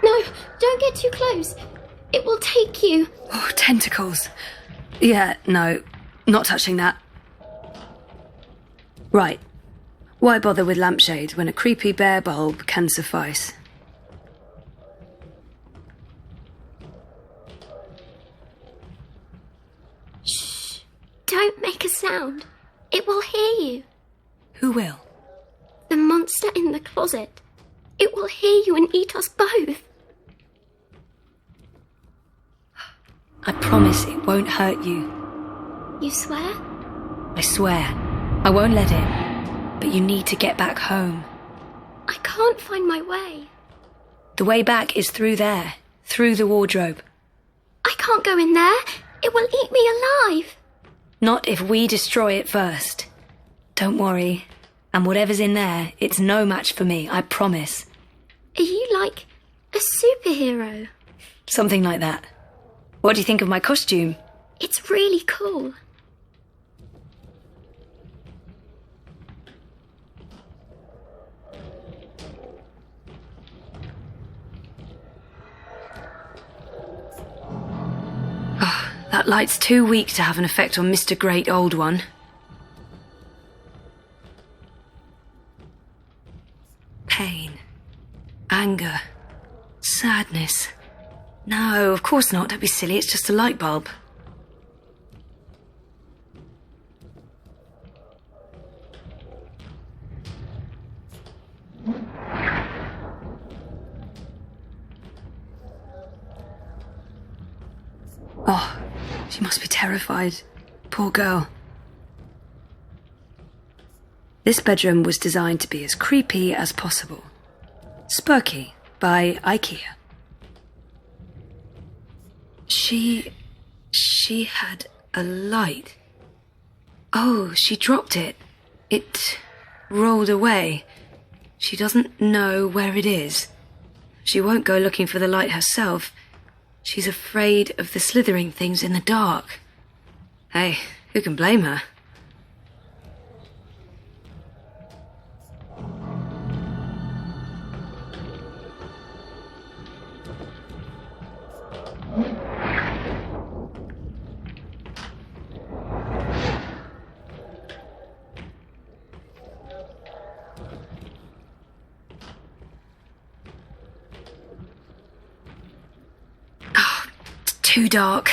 No, don't get too close. It will take you. Oh, tentacles. Yeah, no, not touching that. Right. Why bother with lampshade when a creepy bear bulb can suffice? Shh. Don't make a sound. It will hear you. Who will? The monster in the closet. It will hear you and eat us both. I promise it won't hurt you. You swear? I swear. I won't let it. But you need to get back home. I can't find my way. The way back is through there. Through the wardrobe. I can't go in there. It will eat me alive. Not if we destroy it first. Don't worry. And whatever's in there, it's no match for me, I promise. Are you like a superhero? Something like that. What do you think of my costume? It's really cool. Oh, that light's too weak to have an effect on Mr. Great Old One. Pain. Anger. Sadness. No, of course not. Don't be silly. It's just a light bulb. Oh, she must be terrified. Poor girl. This bedroom was designed to be as creepy as possible. Spooky by IKEA. She had a light. Oh, she dropped it. It rolled away. She doesn't know where it is. She won't go looking for the light herself. She's afraid of the slithering things in the dark. Hey, who can blame her? Too dark.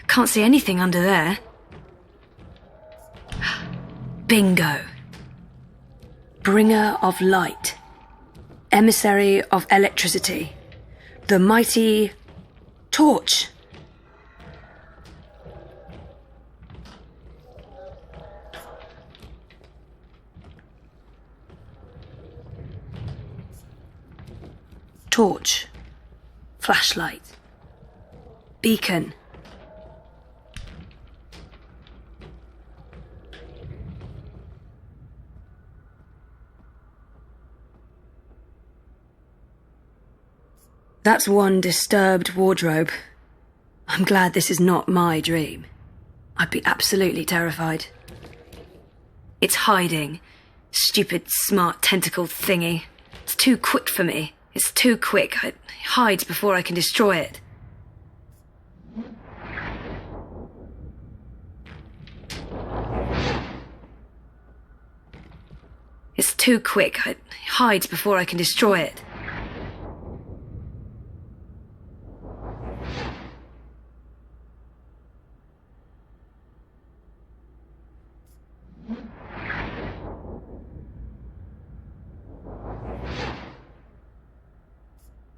Can't see anything under there. Bingo. Bringer of light. Emissary of electricity. The mighty torch. Torch. Flashlight. Beacon. That's one disturbed wardrobe. I'm glad this is not my dream. I'd be absolutely terrified. It's hiding. Stupid, smart tentacle thingy. It's too quick for me. It's too quick. I hide before I can destroy it. It's too quick. I hide before I can destroy it.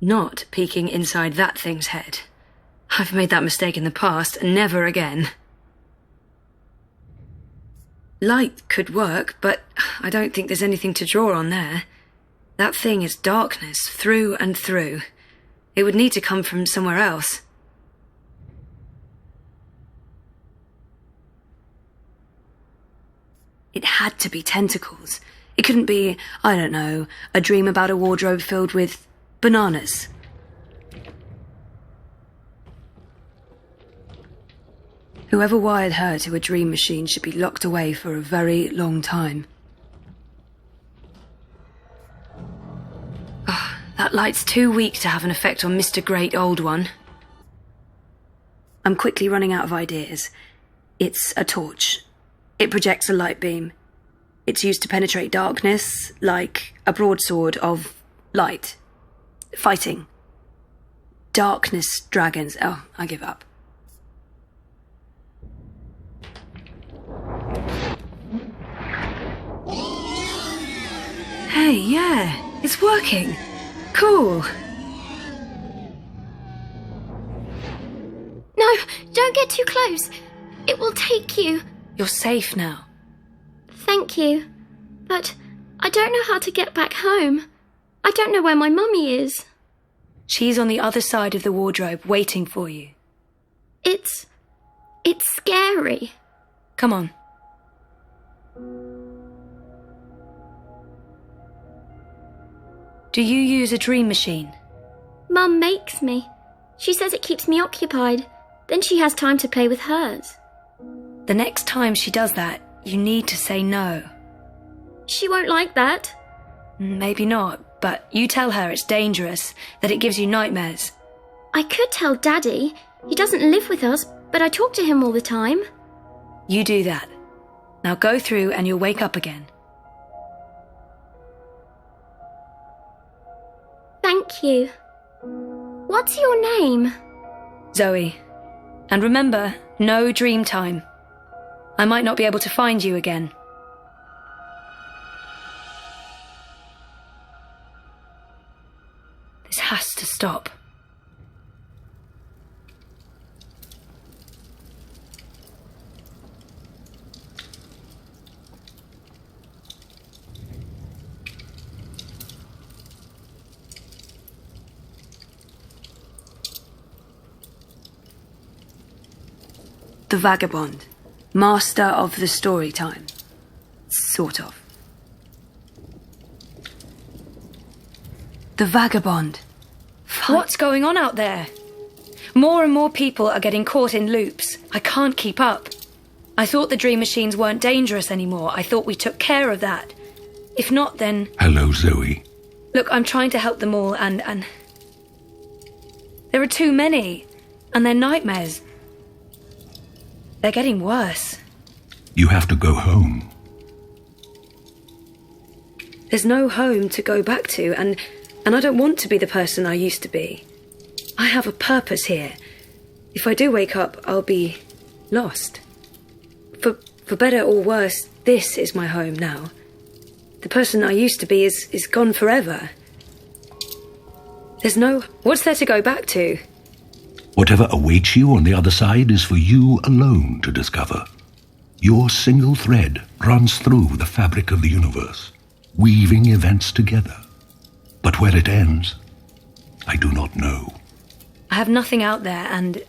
Not peeking inside that thing's head. I've made that mistake in the past, and never again. Light could work, but I don't think there's anything to draw on there. That thing is darkness, through and through. It would need to come from somewhere else. It had to be tentacles. It couldn't be, I don't know, a dream about a wardrobe filled with bananas. Whoever wired her to a dream machine should be locked away for a very long time. That light's too weak to have an effect on Mr. Great Old One. I'm quickly running out of ideas. It's a torch. It projects a light beam. It's used to penetrate darkness, like a broadsword of light. Fighting. Darkness dragons. Oh, I give up. Hey, yeah, it's working. Cool. No, don't get too close. It will take you. You're safe now. Thank you. But I don't know how to get back home. I don't know where my mummy is. She's on the other side of the wardrobe, waiting for you. It's scary. Come on. Do you use a dream machine? Mum makes me. She says it keeps me occupied. Then she has time to play with hers. The next time she does that, you need to say no. She won't like that. Maybe not, but you tell her it's dangerous, that it gives you nightmares. I could tell Daddy. He doesn't live with us, but I talk to him all the time. You do that. Now go through and you'll wake up again. Thank you. What's your name? Zoe. And remember, no dream time. I might not be able to find you again. This has to stop. The Vagabond, master of the story time. Sort of. The Vagabond. What's going on out there? More and more people are getting caught in loops. I can't keep up. I thought the dream machines weren't dangerous anymore. I thought we took care of that. If not, then... Hello, Zoe. Look, I'm trying to help them all, and... There are too many. And they're nightmares. They're getting worse. You have to go home. There's no home to go back to, and I don't want to be the person I used to be. I have a purpose here. If I do wake up, I'll be lost. For better or worse, this is my home now. The person I used to be is gone forever. There's no... What's there to go back to? Whatever awaits you on the other side is for you alone to discover. Your single thread runs through the fabric of the universe, weaving events together. But where it ends, I do not know. I have nothing out there, and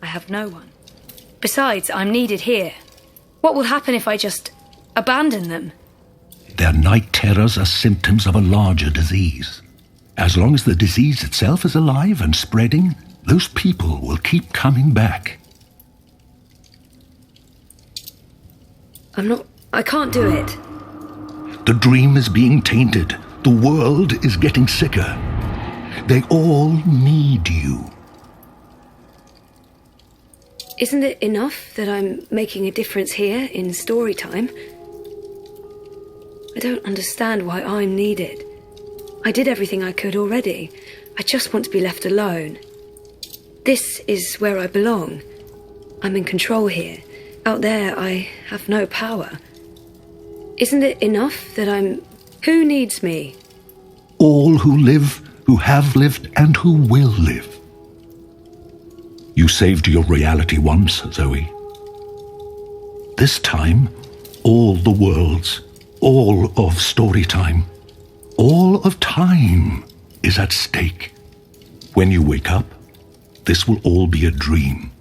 I have no one. Besides, I'm needed here. What will happen if I just abandon them? Their night terrors are symptoms of a larger disease. As long as the disease itself is alive and spreading, those people will keep coming back. I can't do it. The dream is being tainted. The world is getting sicker. They all need you. Isn't it enough that I'm making a difference here in story time? I don't understand why I'm needed. I did everything I could already. I just want to be left alone. This is where I belong. I'm in control here. Out there, I have no power. Isn't it enough that I'm... Who needs me? All who live, who have lived, and who will live. You saved your reality once, Zoe. This time, all the worlds, all of story time, all of time is at stake. When you wake up, this will all be a dream.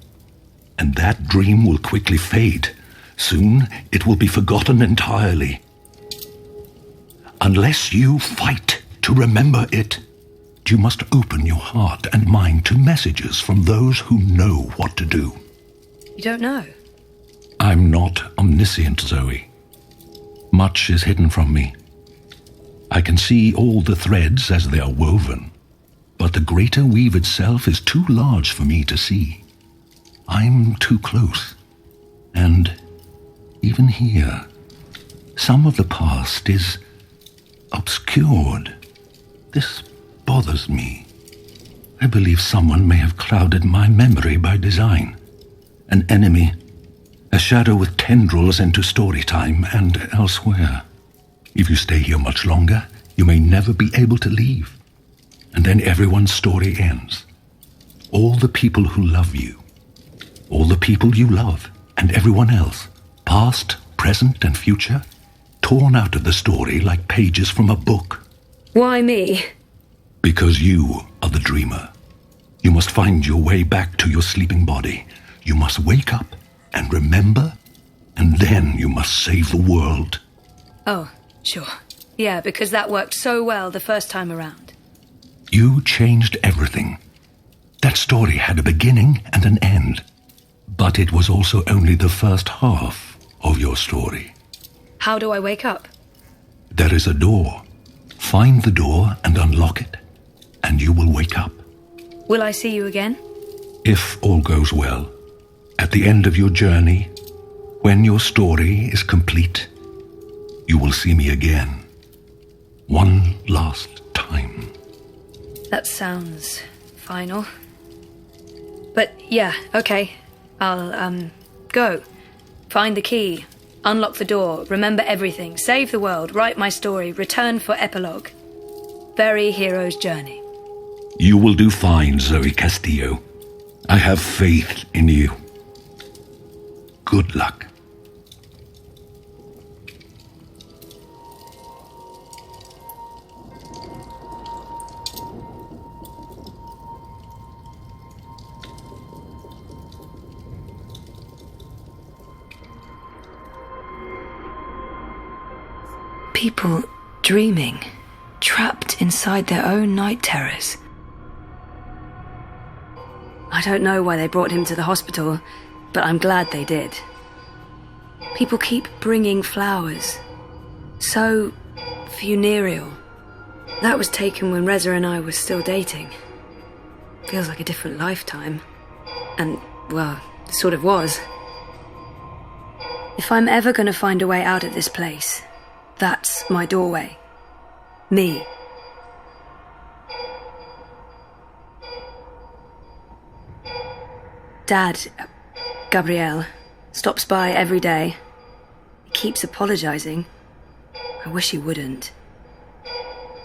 And that dream will quickly fade. Soon, it will be forgotten entirely. Unless you fight to remember it, you must open your heart and mind to messages from those who know what to do. You don't know? I'm not omniscient, Zoe. Much is hidden from me. I can see all the threads as they are woven, but the greater weave itself is too large for me to see. I'm too close, and even here, some of the past is obscured. This bothers me. I believe someone may have clouded my memory by design. An enemy, a shadow with tendrils into story time and elsewhere. If you stay here much longer, you may never be able to leave. And then everyone's story ends. All the people who love you, all the people you love, and everyone else, past, present, and future, torn out of the story like pages from a book. Why me? Because you are the dreamer. You must find your way back to your sleeping body. You must wake up and remember, and then you must save the world. Oh, sure. Yeah, because that worked so well the first time around. You changed everything. That story had a beginning and an end, but it was also only the first half of your story. How do I wake up? There is a door. Find the door and unlock it, and you will wake up. Will I see you again? If all goes well, at the end of your journey, when your story is complete, you will see me again. One last time. That sounds final. But yeah, okay. I'll, go. Find the key. Unlock the door. Remember everything. Save the world. Write my story. Return for epilogue. Very hero's journey. You will do fine, Zoe Castillo. I have faith in you. Good luck. People dreaming, trapped inside their own night terrors. I don't know why they brought him to the hospital, but I'm glad they did. People keep bringing flowers. So funereal. That was taken when Reza and I were still dating. Feels like a different lifetime. And, well, it sort of was. If I'm ever gonna find a way out of this place, that's my doorway. Me. Dad, Gabrielle, stops by every day. He keeps apologizing. I wish he wouldn't.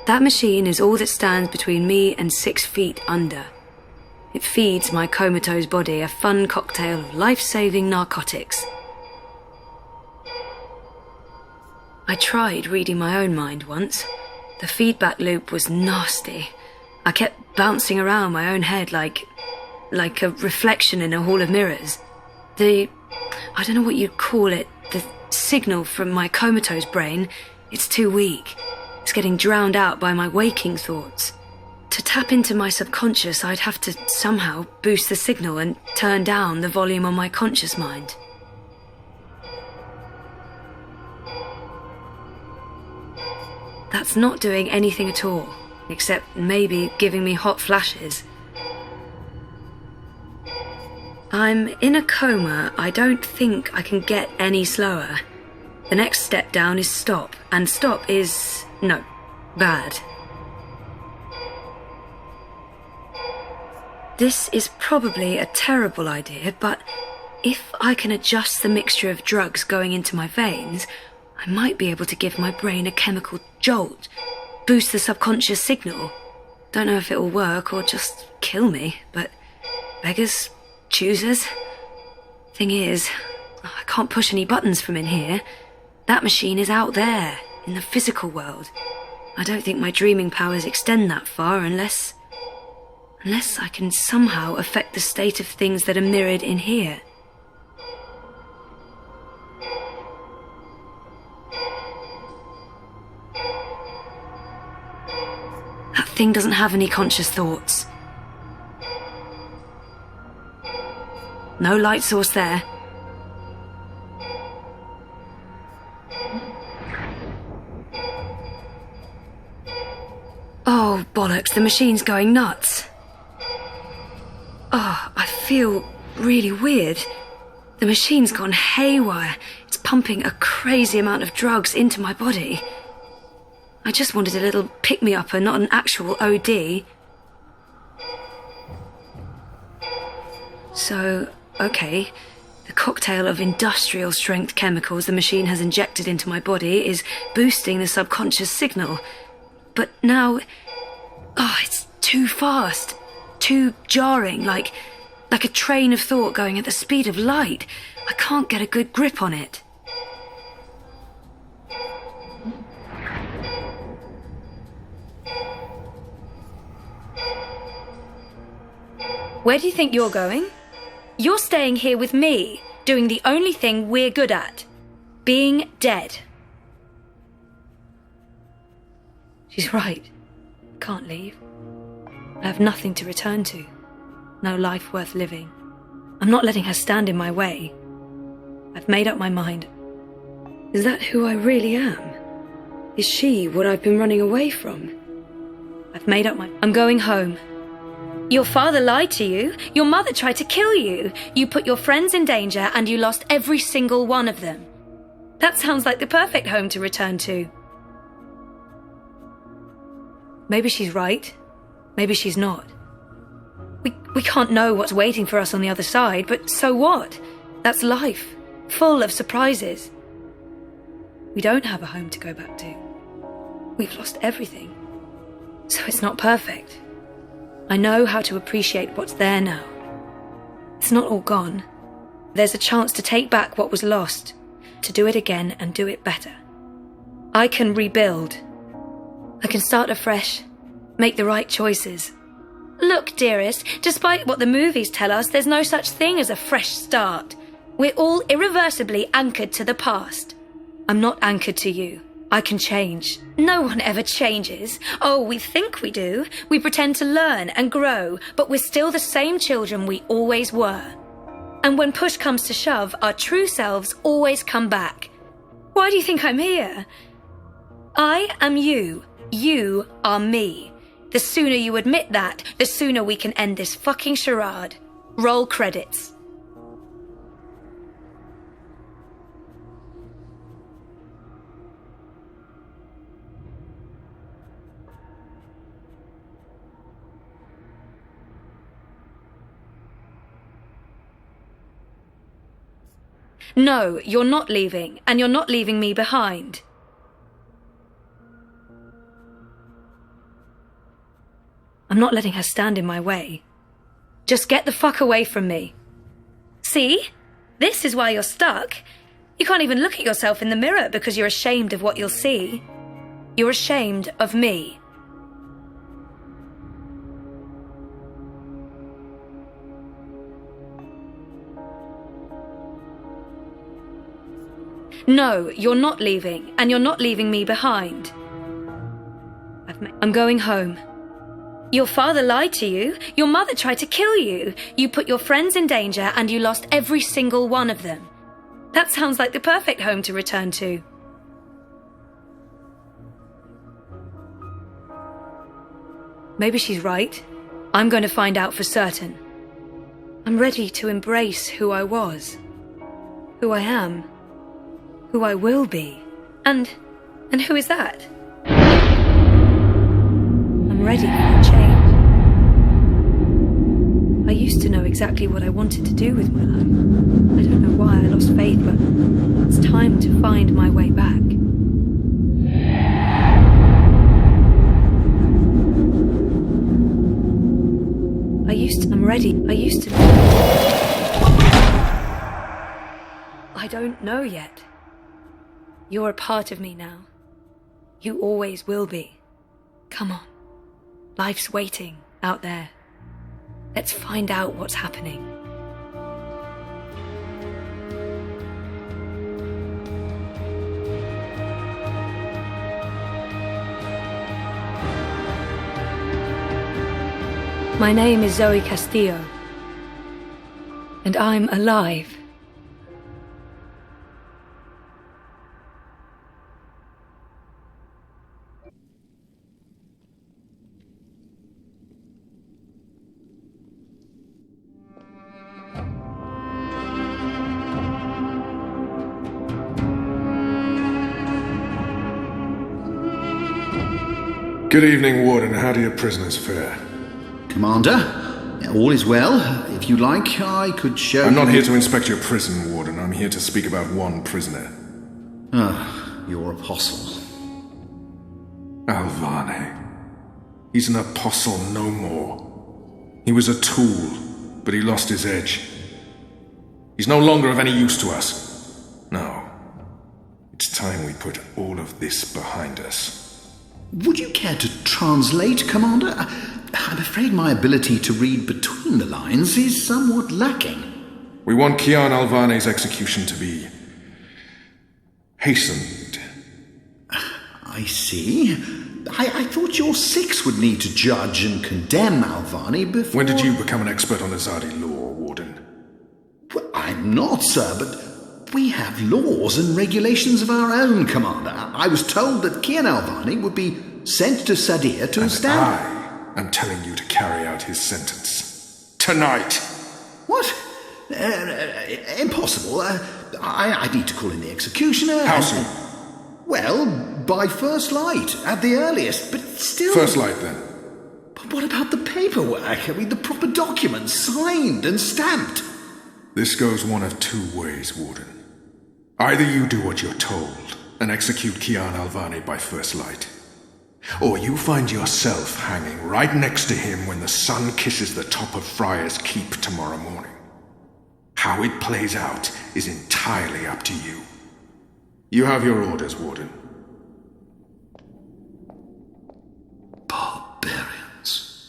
That machine is all that stands between me and 6 feet under. It feeds my comatose body a fun cocktail of life-saving narcotics. I tried reading my own mind once. The feedback loop was nasty. I kept bouncing around my own head like a reflection in a hall of mirrors. I don't know what you'd call it, the signal from my comatose brain, it's too weak. It's getting drowned out by my waking thoughts. To tap into my subconscious, I'd have to somehow boost the signal and turn down the volume on my conscious mind. That's not doing anything at all, except maybe giving me hot flashes. I'm in a coma. I don't think I can get any slower. The next step down is stop, and stop is, no, bad. This is probably a terrible idea, but if I can adjust the mixture of drugs going into my veins, I might be able to give my brain a chemical jolt, boost the subconscious signal. Don't know if it'll work or just kill me, but beggars, choosers. Thing is, I can't push any buttons from in here. That machine is out there, in the physical world. I don't think my dreaming powers extend that far unless I can somehow affect the state of things that are mirrored in here. That thing doesn't have any conscious thoughts. No light source there. Oh, bollocks, the machine's going nuts. Oh, I feel really weird. The machine's gone haywire. It's pumping a crazy amount of drugs into my body. I just wanted a little pick-me-upper, not an actual OD. So, okay, the cocktail of industrial-strength chemicals the machine has injected into my body is boosting the subconscious signal. But now, it's too fast, too jarring, like a train of thought going at the speed of light. I can't get a good grip on it. Where do you think you're going? You're staying here with me, doing the only thing we're good at. Being dead. She's right. Can't leave. I have nothing to return to. No life worth living. I'm not letting her stand in my way. I've made up my mind. Is that who I really am? Is she what I've been running away from? I'm going home. Your father lied to you. Your mother tried to kill you. You put your friends in danger and you lost every single one of them. That sounds like the perfect home to return to. Maybe she's right. Maybe she's not. We can't know what's waiting for us on the other side, but so what? That's life, full of surprises. We don't have a home to go back to. We've lost everything. So it's not perfect. I know how to appreciate what's there now. It's not all gone. There's a chance to take back what was lost, to do it again and do it better. I can rebuild. I can start afresh, make the right choices. Look, dearest, despite what the movies tell us, there's no such thing as a fresh start. We're all irreversibly anchored to the past. I'm not anchored to you. I can change. No one ever changes. Oh, we think we do. We pretend to learn and grow, but we're still the same children we always were. And when push comes to shove, our true selves always come back. Why do you think I'm here? I am you. You are me. The sooner you admit that, the sooner we can end this fucking charade. Roll credits. No, you're not leaving, and you're not leaving me behind. I'm not letting her stand in my way. Just get the fuck away from me. See? This is why you're stuck. You can't even look at yourself in the mirror because you're ashamed of what you'll see. You're ashamed of me. No, you're not leaving, and you're not leaving me behind. I'm going home. Your father lied to you. Your mother tried to kill you. You put your friends in danger and you lost every single one of them. That sounds like the perfect home to return to. Maybe she's right. I'm going to find out for certain. I'm ready to embrace who I was, who I am, who I will be. And who is that? I'm ready for a change. I used to know exactly what I wanted to do with my life. I don't know why I lost faith, but it's time to find my way back. I'm ready. I don't know yet. You're a part of me now. You always will be. Come on. Life's waiting out there. Let's find out what's happening. My name is Zoe Castillo, and I'm alive. Good evening, Warden. How do your prisoners fare? Commander, all is well. If you like, I could show I'm you... not here to inspect your prison, Warden. I'm here to speak about one prisoner. Your apostle. Alvane. He's an apostle no more. He was a tool, but he lost his edge. He's no longer of any use to us. No. It's time we put all of this behind us. Would you care to translate, Commander? I'm afraid my ability to read between the lines is somewhat lacking. We want Kian Alvane's execution to be hastened. I see. I thought your six would need to judge and condemn Alvane before... When did you become an expert on Azadi law, Warden? Well, I'm not, sir, but we have laws and regulations of our own, Commander. I was told that Kian Alvane would be sent to Sadir to stand... I am telling you to carry out his sentence. Tonight! What? Impossible. I need to call in the executioner. How soon? Well, by first light, at the earliest, but still... First light, then. But what about the paperwork? I mean, the proper documents, signed and stamped. This goes one of two ways, Warden. Either you do what you're told and execute Kian Alvane by first light, or you find yourself hanging right next to him when the sun kisses the top of Friar's Keep tomorrow morning. How it plays out is entirely up to you. You have your orders, Warden. Barbarians.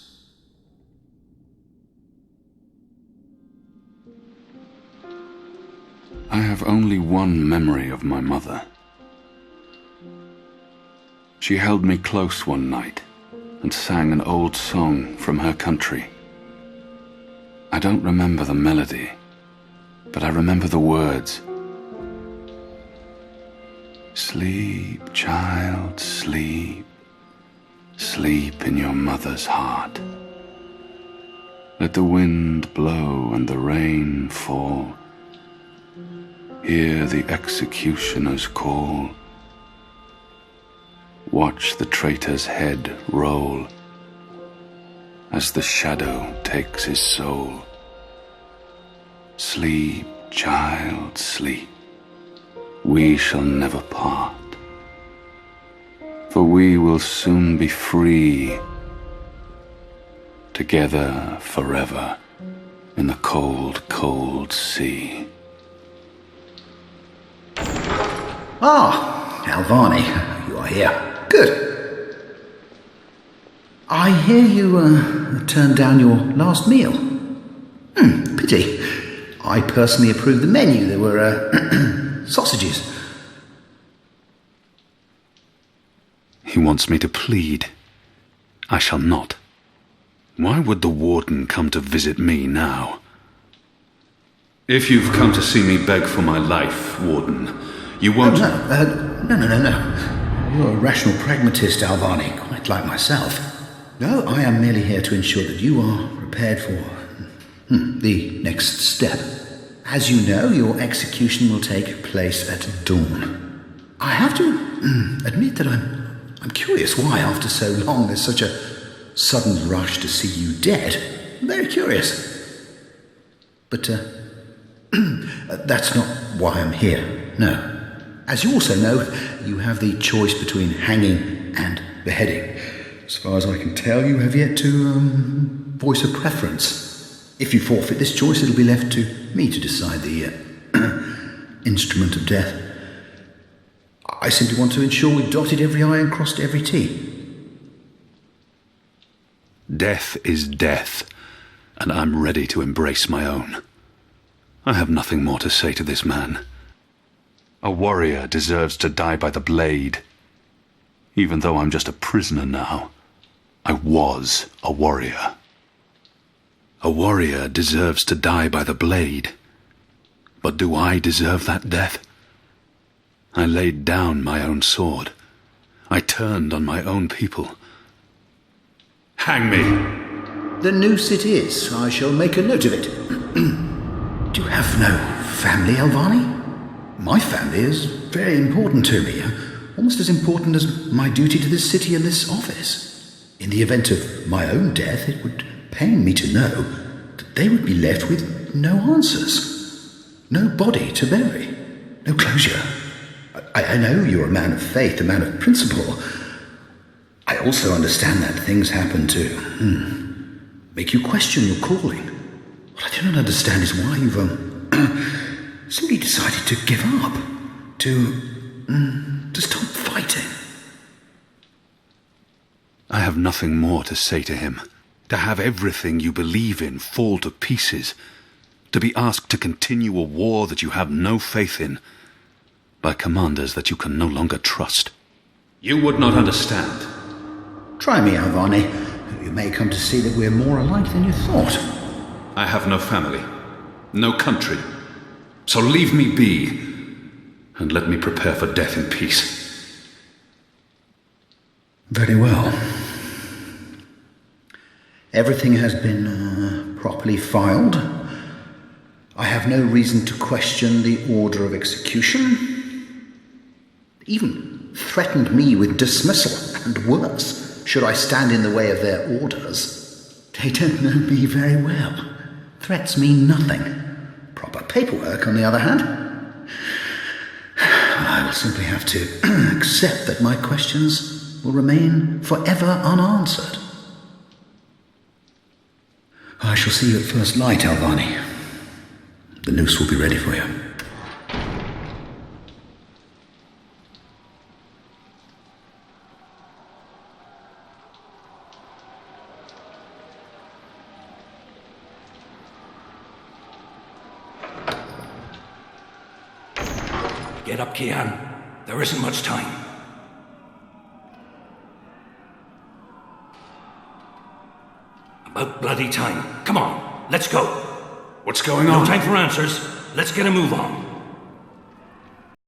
I have only one memory of my mother. She held me close one night and sang an old song from her country. I don't remember the melody, but I remember the words. Sleep, child, sleep. Sleep in your mother's heart. Let the wind blow and the rain fall. Hear the executioner's call. Watch the traitor's head roll as the shadow takes his soul. Sleep, child, sleep. We shall never part, for we will soon be free, together forever in the cold, cold sea. Ah, Alvane, you are here. Good. I hear you turned down your last meal. Pity. I personally approved the menu. There were, sausages. He wants me to plead. I shall not. Why would the warden come to visit me now? If you've come to see me beg for my life, warden, you won't... No. You're a rational pragmatist, Alvane, quite like myself. No, I am merely here to ensure that you are prepared for the next step. As you know, your execution will take place at dawn. I have to admit that I'm curious why, after so long, there's such a sudden rush to see you dead. I'm very curious. But that's not why I'm here, no. As you also know, you have the choice between hanging and beheading. As far as I can tell, you have yet to voice a preference. If you forfeit this choice, it'll be left to me to decide the instrument of death. I simply want to ensure we've dotted every I and crossed every T. Death is death, and I'm ready to embrace my own. I have nothing more to say to this man. A warrior deserves to die by the blade. Even though I'm just a prisoner now, I was a warrior. A warrior deserves to die by the blade. But do I deserve that death? I laid down my own sword. I turned on my own people. Hang me! The noose it is. I shall make a note of it. Do you have no family, Alvane? My family is very important to me. Almost as important as my duty to this city and this office. In the event of my own death, it would pain me to know that they would be left with no answers, no body to bury, no closure. I know you're a man of faith, a man of principle. I also understand that things happen to make you question your calling. What I do not understand is why you've simply decided to give up, to stop fighting. I have nothing more to say to him. To have everything you believe in fall to pieces. To be asked to continue a war that you have no faith in. By commanders that you can no longer trust. You would not understand. Try me, Alvane. You may come to see that we're more alike than you thought. I have no family, no country. So leave me be, and let me prepare for death in peace. Very well. Everything has been properly filed. I have no reason to question the order of execution. Even threatened me with dismissal, and worse, should I stand in the way of their orders. They don't know me very well. Threats mean nothing. Proper paperwork, on the other hand. I will simply have to accept that my questions will remain forever unanswered. I shall see you at first light, Alvane. The noose will be ready for you. Get up, Kian. There isn't much time. About bloody time. Come on, let's go. What's going No on? time for answers. Let's get a move on.